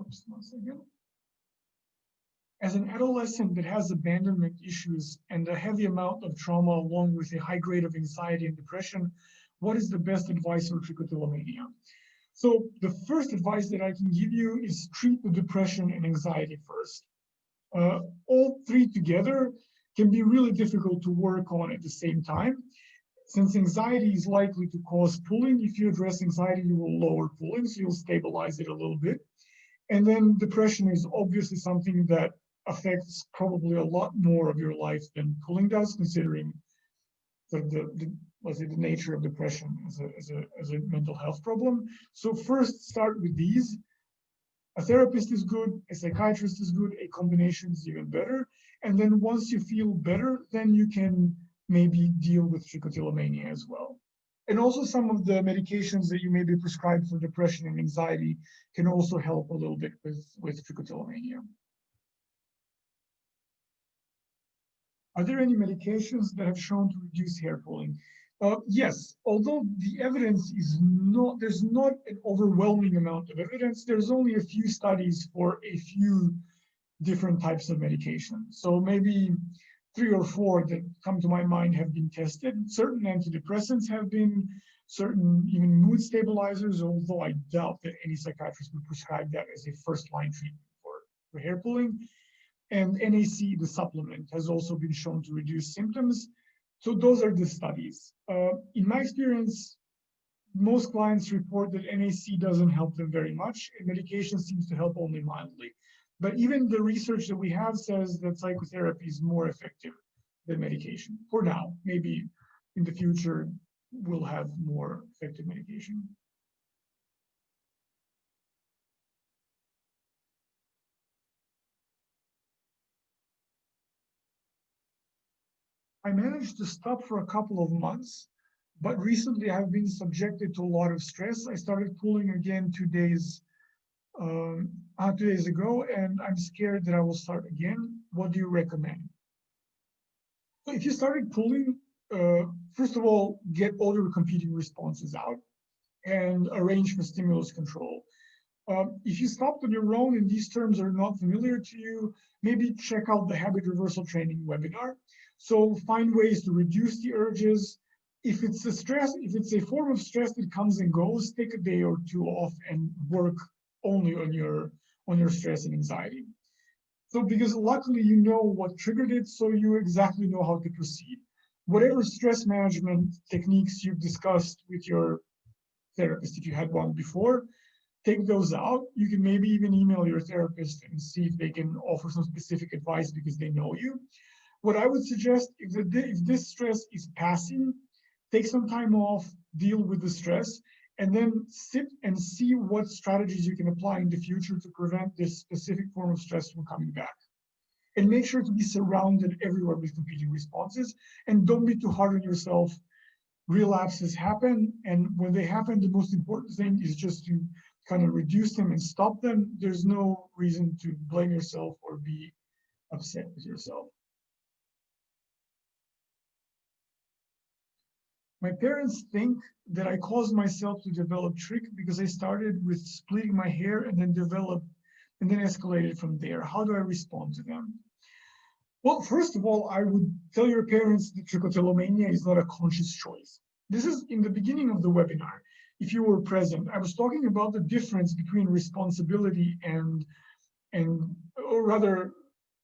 Oops, one second. As an adolescent that has abandonment issues and a heavy amount of trauma along with a high grade of anxiety and depression, what is the best advice for trichotillomania? So the first advice that I can give you is treat the depression and anxiety first. All three together can be really difficult to work on at the same time. Since anxiety is likely to cause pulling, if you address anxiety, you will lower pulling, so you'll stabilize it a little bit. And then depression is obviously something that affects probably a lot more of your life than pulling does, considering the nature of depression as a mental health problem. So first, start with these. A therapist is good, a psychiatrist is good, a combination is even better. And then once you feel better, then you can maybe deal with trichotillomania as well. And also some of the medications that you may be prescribed for depression and anxiety can also help a little bit with trichotillomania. Are there any medications that have shown to reduce hair pulling? Yes, although the evidence is not, there's not an overwhelming amount of evidence. There's only a few studies for a few different types of medication. So maybe 3 or 4 that come to my mind have been tested. Certain antidepressants have been, certain even mood stabilizers, although I doubt that any psychiatrist would prescribe that as a first-line treatment for hair pulling. And NAC, the supplement, has also been shown to reduce symptoms. So those are the studies. In my experience, most clients report that NAC doesn't help them very much, and medication seems to help only mildly. But even the research that we have says that psychotherapy is more effective than medication. For now, maybe in the future, we'll have more effective medication. I managed to stop for a couple of months, but recently I've been subjected to a lot of stress. I started pulling again 2 days 2 days ago, and I'm scared that I will start again. What do you recommend? So if you started pulling, first of all, get all your competing responses out and arrange for stimulus control. If you stopped on your own and these terms are not familiar to you, maybe check out the habit reversal training webinar. So find ways to reduce the urges. If it's a form of stress that comes and goes, take a day or 2 off and work only on your stress and anxiety. So because luckily you know what triggered it, so you exactly know how to proceed. Whatever stress management techniques you've discussed with your therapist, if you had one before, take those out. You can maybe even email your therapist and see if they can offer some specific advice because they know you. What I would suggest, if this stress is passing, take some time off, deal with the stress, and then sit and see what strategies you can apply in the future to prevent this specific form of stress from coming back. And make sure to be surrounded everywhere with competing responses, and don't be too hard on yourself. Relapses happen, and when they happen, the most important thing is just to kind of reduce them and stop them. There's no reason to blame yourself or be upset with yourself. My parents think that I caused myself to develop trich because I started with splitting my hair and then escalated from there. How do I respond to them? Well, first of all, I would tell your parents that trichotillomania is not a conscious choice. This is in the beginning of the webinar. If you were present, I was talking about the difference between responsibility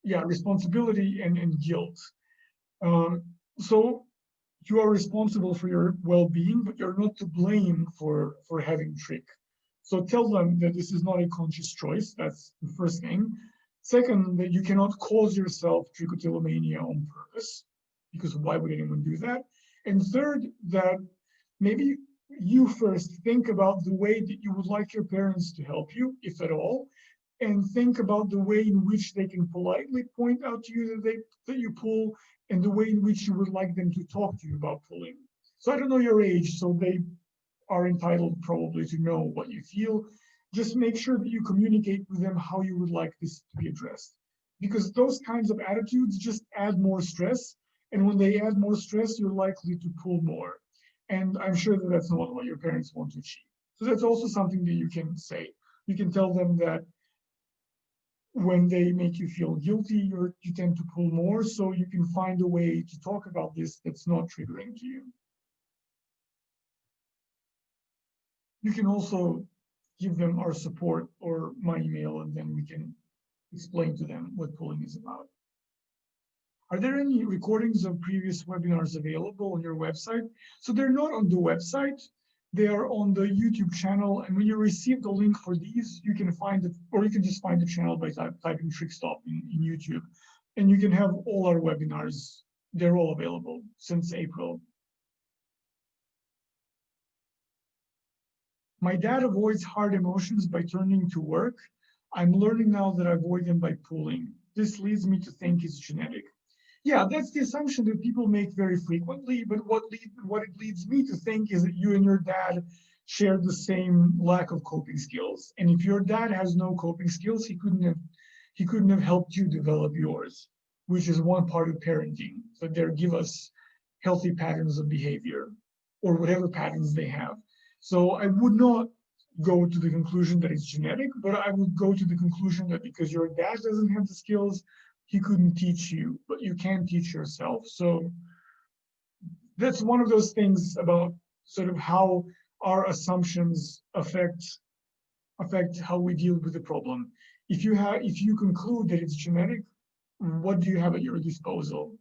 responsibility and guilt. So you are responsible for your well-being, but you're not to blame for having trick. So tell them that this is not a conscious choice. That's the first thing. Second, that you cannot cause yourself trichotillomania on purpose, because why would anyone do that? And third, that maybe you first think about the way that you would like your parents to help you, if at all, and think about the way in which they can politely point out to you that you pull, and the way in which you would like them to talk to you about pulling. So I don't know your age, so they are entitled probably to know what you feel. Just make sure that you communicate with them how you would like this to be addressed. Because those kinds of attitudes just add more stress. And when they add more stress, you're likely to pull more. And I'm sure that that's not what your parents want to achieve. So that's also something that you can say. You can tell them that when they make you feel guilty, you tend to pull more, so you can find a way to talk about this that's not triggering to you. You can also give them our support or my email, and then we can explain to them what pulling is about. Are there any recordings of previous webinars available on your website? So they're not on the website, they are on the YouTube channel. And when you receive the link for these, you can find it, or you can just find the channel by typing TrichStop in YouTube. And you can have all our webinars. They're all available since April. My dad avoids hard emotions by turning to work. I'm learning now that I avoid them by pulling. This leads me to think it's genetic. Yeah, that's the assumption that people make very frequently, but what it leads me to think is that you and your dad share the same lack of coping skills. And if your dad has no coping skills, he couldn't have helped you develop yours, which is one part of parenting. So they give us healthy patterns of behavior or whatever patterns they have. So I would not go to the conclusion that it's genetic, but I would go to the conclusion that because your dad doesn't have the skills, he couldn't teach you, but you can teach yourself. So that's one of those things about sort of how our assumptions affect how we deal with the problem. If you conclude that it's genetic, what do you have at your disposal?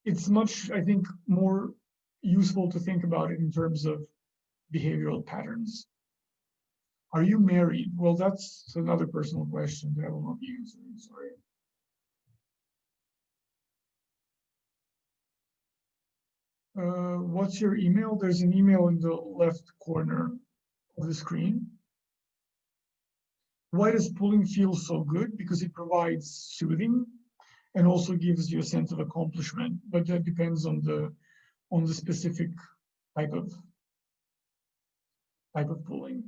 It's much, I think, more useful to think about it in terms of behavioral patterns. Are you married? Well, that's another personal question that I will not be answering, sorry. What's your email? There's an email in the left corner of the screen. Why does pulling feel so good? Because it provides soothing and also gives you a sense of accomplishment, but that depends on the specific type of pulling.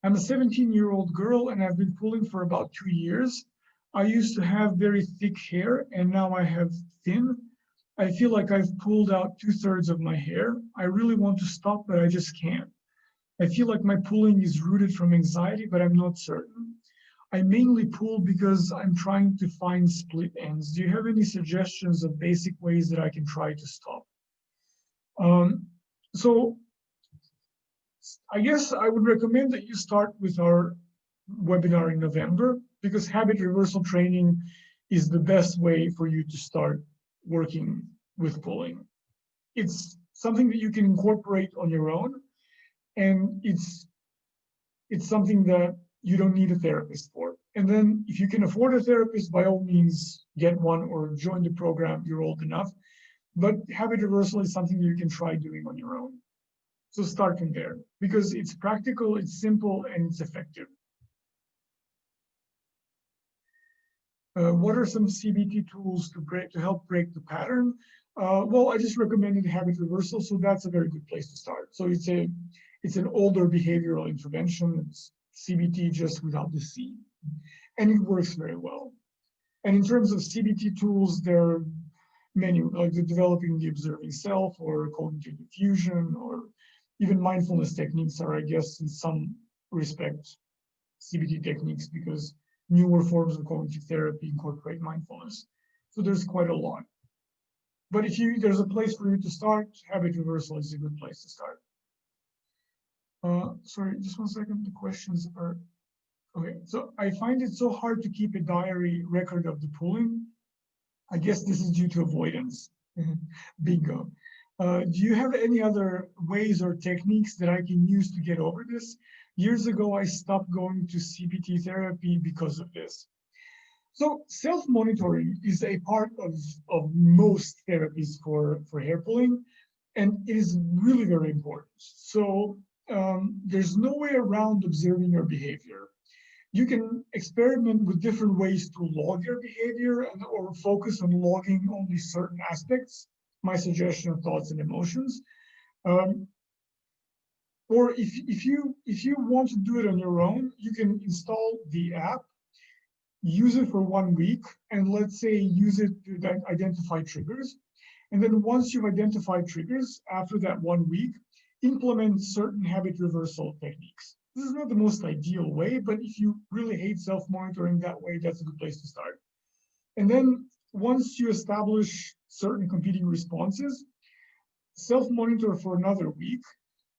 I'm a 17-year-old girl and I've been pulling for about 2 years. I used to have very thick hair and now I have thin. I feel like I've pulled out 2/3 of my hair. I really want to stop, but I just can't. I feel like my pulling is rooted from anxiety, but I'm not certain. I mainly pull because I'm trying to find split ends. Do you have any suggestions of basic ways that I can try to stop? So I guess I would recommend that you start with our webinar in November, because habit reversal training is the best way for you to start working with pulling. It's something that you can incorporate on your own, and it's something that you don't need a therapist for. And then if you can afford a therapist, by all means, get one or join the program. You're old enough. But habit reversal is something that you can try doing on your own. So start from there, because it's practical, it's simple, and it's effective. What are some CBT tools to help break the pattern? Well, I just recommended habit reversal, so that's a very good place to start. So it's an older behavioral intervention. It's CBT just without the C, and it works very well. And in terms of CBT tools, there are many, like the developing the observing self, or cognitive diffusion, or even mindfulness techniques are, I guess, in some respect, CBT techniques, because newer forms of cognitive therapy incorporate mindfulness. So there's quite a lot. But if there's a place for you to start, habit reversal is a good place to start. Sorry, just 1 second. The questions are, okay. So I find it so hard to keep a diary record of the pulling. I guess this is due to avoidance. Bingo. Do you have any other ways or techniques that I can use to get over this? Years ago, I stopped going to CBT therapy because of this. So self-monitoring is a part of most therapies for hair pulling, and it is really very important. So there's no way around observing your behavior. You can experiment with different ways to log your behavior or focus on logging only certain aspects, my suggestion of thoughts and emotions. Um, or if you want to do it on your own, you can install the app, use it for 1 week, and let's say use it to identify triggers. And then once you've identified triggers, after that 1 week, implement certain habit reversal techniques. This is not the most ideal way, but if you really hate self-monitoring that way, that's a good place to start. And then once you establish certain competing responses, self-monitor for another week,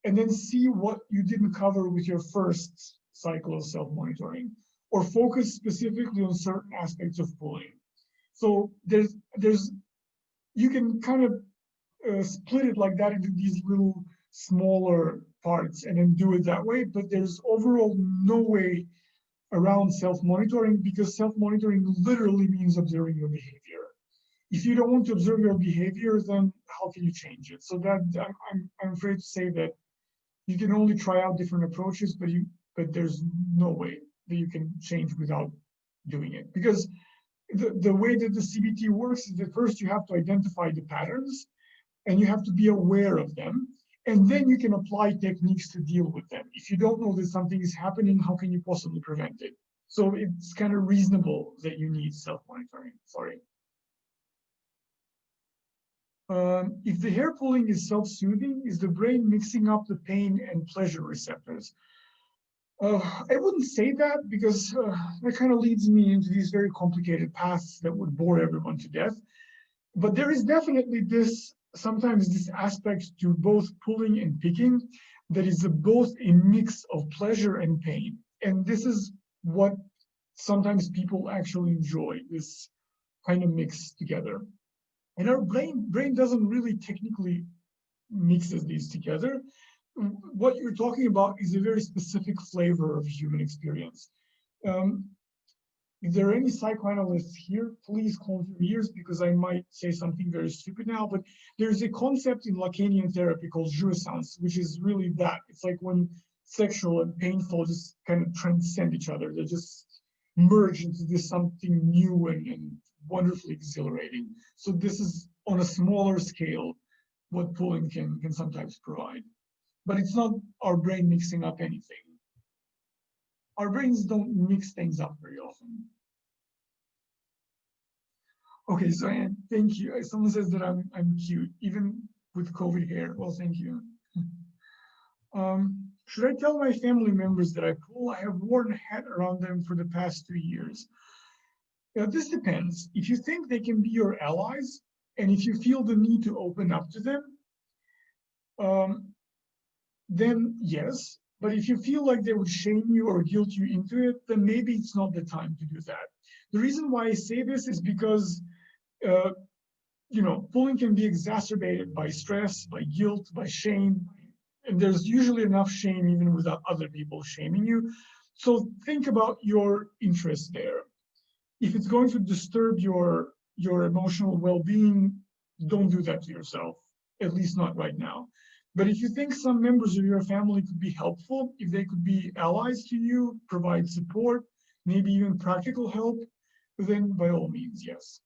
and then see what you didn't cover with your first cycle of self-monitoring, or focus specifically on certain aspects of pulling. So there's you can kind of split it like that into these little smaller parts and then do it that way. But there's overall no way around self-monitoring, because self-monitoring literally means observing your behavior. If you don't want to observe your behavior, then how can you change it? So that I'm afraid to say that you can only try out different approaches, but there's no way that you can change without doing it. Because the way that the CBT works is that first you have to identify the patterns and you have to be aware of them. And then you can apply techniques to deal with them. If you don't know that something is happening, how can you possibly prevent it? So it's kind of reasonable that you need self-monitoring. Sorry. If the hair pulling is self-soothing, is the brain mixing up the pain and pleasure receptors? I wouldn't say that, because that kind of leads me into these very complicated paths that would bore everyone to death. But there is definitely sometimes this aspect to both pulling and picking that is both a mix of pleasure and pain. And this is what sometimes people actually enjoy, this kind of mix together. And our brain doesn't really technically mixes these together. What you're talking about is a very specific flavor of human experience. If there are any psychoanalysts here, please close your ears, because I might say something very stupid now, but there's a concept in Lacanian therapy called jouissance, which is really that. It's like when sexual and painful just kind of transcend each other. They just merge into this something new and wonderfully exhilarating. So this is on a smaller scale what pulling can sometimes provide. But it's not our brain mixing up anything. Our brains don't mix things up very often. Okay, so Anne, thank you. Someone says that I'm cute, even with COVID hair. Well, thank you. Should I tell my family members that I pull? I have worn a hat around them for the past 2 years. This depends. If you think they can be your allies, and if you feel the need to open up to them, then yes. But if you feel like they would shame you or guilt you into it, then maybe it's not the time to do that. The reason why I say this is because, pulling can be exacerbated by stress, by guilt, by shame, and there's usually enough shame even without other people shaming you. So think about your interest there. If it's going to disturb your emotional well-being, don't do that to yourself, at least not right now. But if you think some members of your family could be helpful, if they could be allies to you, provide support, maybe even practical help, then by all means, yes.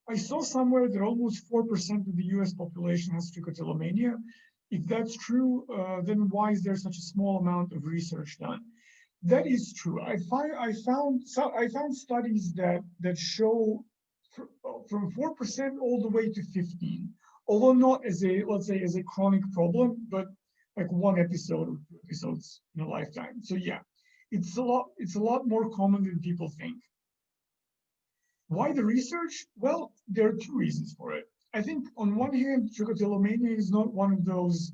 I saw somewhere that almost 4% of the US population has trichotillomania. If that's true, then why is there such a small amount of research done? That is true. I found studies that show from 4% all the way to 15%, although not as a chronic problem, but like one episode or 2 episodes in a lifetime. So yeah, it's a lot more common than people think. Why the research? Well, there are 2 reasons for it. I think on one hand, trichotillomania is not one of those,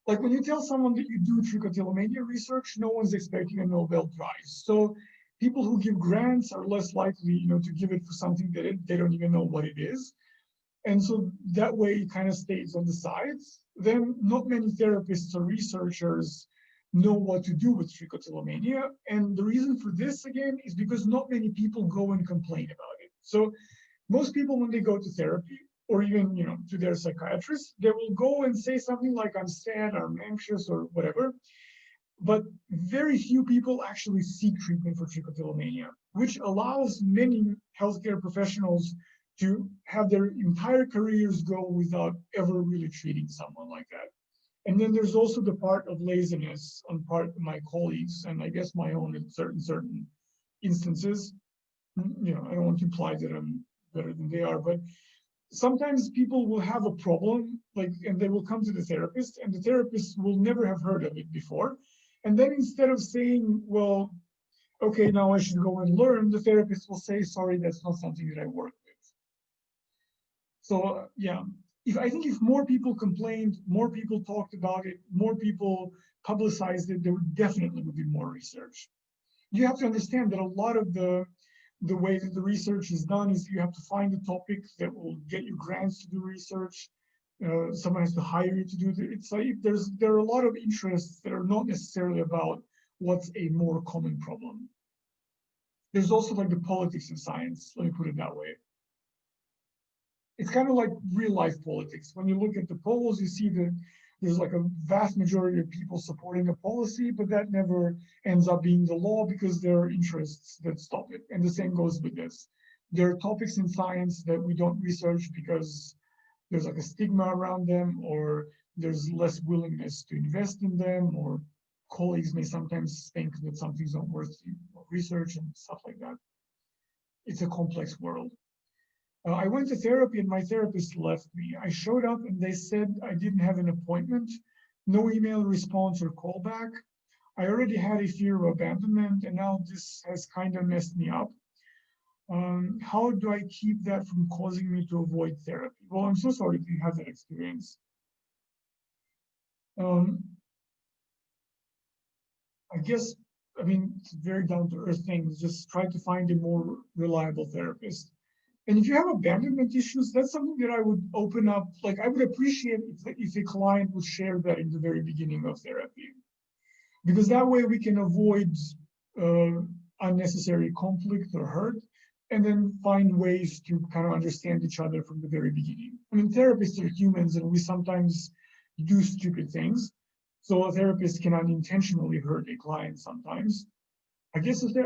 like when you tell someone that you do trichotillomania research, no one's expecting a Nobel Prize. So People who give grants are less likely, to give it for something that they don't even know what it is. And so that way it kind of stays on the sides. Then not many therapists or researchers know what to do with trichotillomania. And the reason for this, again, is because not many people go and complain about it. So most people, when they go to therapy, or even, to their psychiatrist, they will go and say something like, I'm sad, I'm anxious, or whatever. But very few people actually seek treatment for trichotillomania, which allows many healthcare professionals to have their entire careers go without ever really treating someone like that. And then there's also the part of laziness on part of my colleagues, and I guess my own in certain instances. I don't want to imply that I'm better than they are, but sometimes people will have a problem, and they will come to the therapist, and the therapist will never have heard of it before. And then instead of saying, well, okay, now I should go and learn, the therapist will say, sorry, that's not something that I work with. So yeah, I think if more people complained, more people talked about it, more people publicized it, there definitely would be more research. You have to understand that a lot of the way that the research is done is you have to find a topic that will get you grants to do research. Someone has to hire you to do it. It's like there are a lot of interests that are not necessarily about what's a more common problem. There's also like the politics of science, let me put it that way. It's kind of like real life politics. When you look at the polls, you see that there's like a vast majority of people supporting a policy, but that never ends up being the law because there are interests that stop it. And the same goes with this. There are topics in science that we don't research because there's like a stigma around them, or there's less willingness to invest in them, or colleagues may sometimes think that something's not worth research and stuff like that. It's a complex world. I went to therapy and my therapist left me. I showed up and they said I didn't have an appointment, no email response or callback. I already had a fear of abandonment and now this has kind of messed me up. How do I keep that from causing me to avoid therapy? Well, I'm so sorry that you had that experience. I guess, it's very down to earth things. Just try to find a more reliable therapist. And if you have abandonment issues, that's something that I would open up. Like I would appreciate if a client would share that in the very beginning of therapy, because that way we can avoid unnecessary conflict or hurt, and then find ways to kind of understand each other from the very beginning. Therapists are humans, and we sometimes do stupid things. So a therapist can unintentionally hurt a client sometimes. I guess it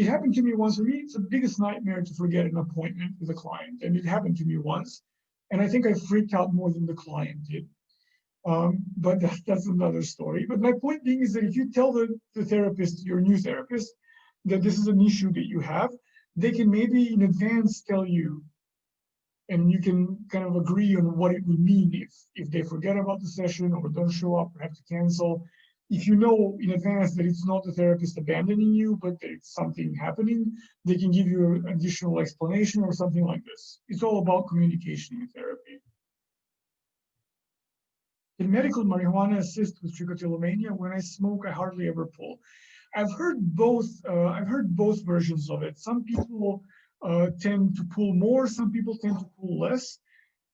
happened to me once. For me, it's the biggest nightmare to forget an appointment with a client. And it happened to me once. And I think I freaked out more than the client did. But that's another story. But my point being is that if you tell the therapist, your new therapist, that this is an issue that you have, they can maybe in advance tell you, and you can kind of agree on what it would mean if they forget about the session or don't show up or have to cancel. If you know in advance that it's not the therapist abandoning you, but that it's something happening, they can give you an additional explanation or something like this. It's all about communication in therapy. Can medical marijuana assist with trichotillomania? When I smoke, I hardly ever pull. I've heard both versions of it. Some people tend to pull more, some people tend to pull less,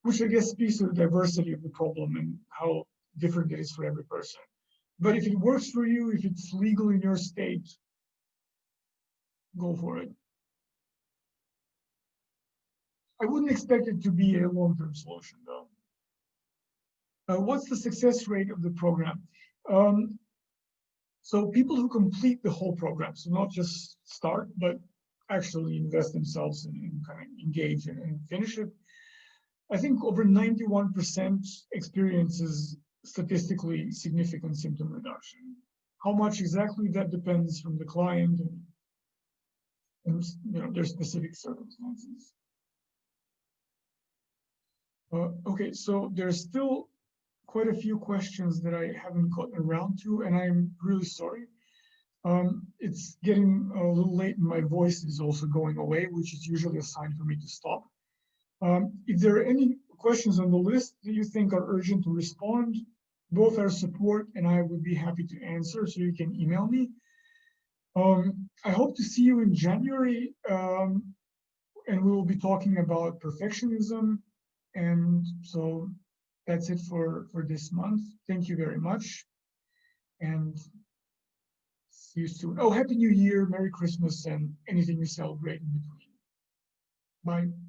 which I guess speaks to the diversity of the problem and how different it is for every person. But if it works for you, if it's legal in your state, go for it. I wouldn't expect it to be a long-term solution, though. What's the success rate of the program? So people who complete the whole program, so not just start, but actually invest themselves and kind of engage and finish it, I think over 91% experiences statistically significant symptom reduction. How much exactly, that depends from the client and their specific circumstances. Okay, so there's still quite a few questions that I haven't gotten around to, and I'm really sorry. It's getting a little late and my voice is also going away, which is usually a sign for me to stop. If there are any questions on the list that you think are urgent to respond, both our support and I would be happy to answer, so you can email me. I hope to see you in January, and we will be talking about perfectionism. And so that's it for this month. Thank you very much, and see you soon. Oh, Happy New Year, Merry Christmas, and anything you celebrate in between. Bye.